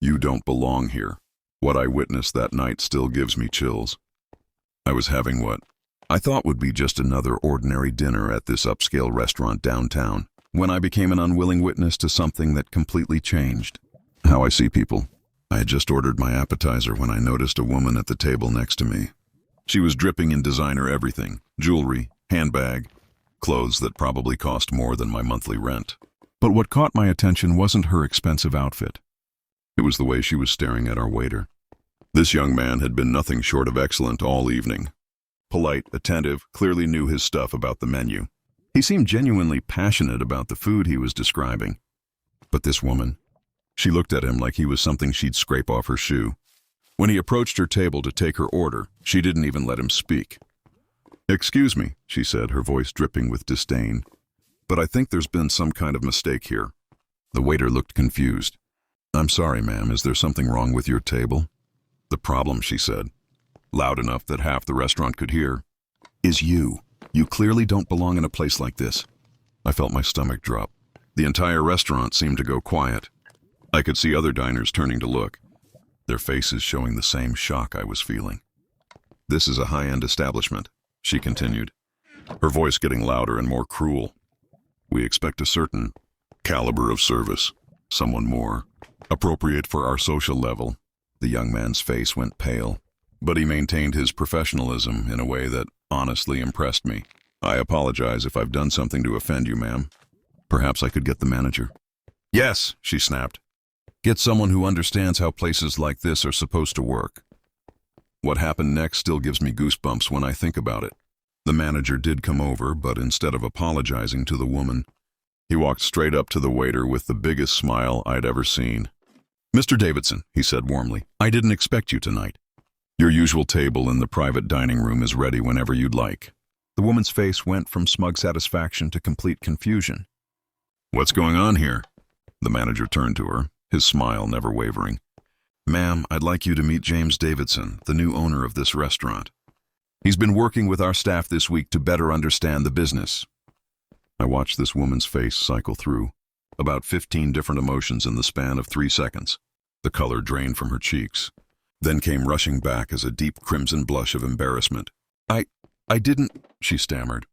You don't belong here. What I witnessed that night still gives me chills. I was having what I thought would be just another ordinary dinner at this upscale restaurant downtown, when I became an unwilling witness to something that completely changed how I see people. I had just ordered my appetizer when I noticed a woman at the table next to me. She was dripping in designer everything: jewelry, handbag, clothes that probably cost more than my monthly rent. But what caught my attention wasn't her expensive outfit. It was the way she was staring at our waiter. This young man had been nothing short of excellent all evening. Polite, attentive, clearly knew his stuff about the menu. He seemed genuinely passionate about the food he was describing. But this woman, she looked at him like he was something she'd scrape off her shoe. When he approached her table to take her order, she didn't even let him speak. "Excuse me," she said, her voice dripping with disdain, "but I think there's been some kind of mistake here." The waiter looked confused. "I'm sorry, ma'am, is there something wrong with your table?" "The problem," she said, loud enough that half the restaurant could hear, "is you. You clearly don't belong in a place like this." I felt my stomach drop. The entire restaurant seemed to go quiet. I could see other diners turning to look, their faces showing the same shock I was feeling. "This is a high-end establishment," she continued, her voice getting louder and more cruel. "We expect a certain caliber of service, someone more appropriate for our social level." The young man's face went pale, but he maintained his professionalism in a way that honestly impressed me. "I apologize if I've done something to offend you, ma'am. Perhaps I could get the manager." "Yes," she snapped. "Get someone who understands how places like this are supposed to work." What happened next still gives me goosebumps when I think about it. The manager did come over, but instead of apologizing to the woman, he walked straight up to the waiter with the biggest smile I'd ever seen. "Mr. Davidson," he said warmly, "I didn't expect you tonight. Your usual table in the private dining room is ready whenever you'd like." The woman's face went from smug satisfaction to complete confusion. "What's going on here?" The manager turned to her, his smile never wavering. "Ma'am, I'd like you to meet James Davidson, the new owner of this restaurant. He's been working with our staff this week to better understand the business." I watched this woman's face cycle through about 15 different emotions in the span of 3 seconds. The color drained from her cheeks, then came rushing back as a deep crimson blush of embarrassment. I didn't," she stammered.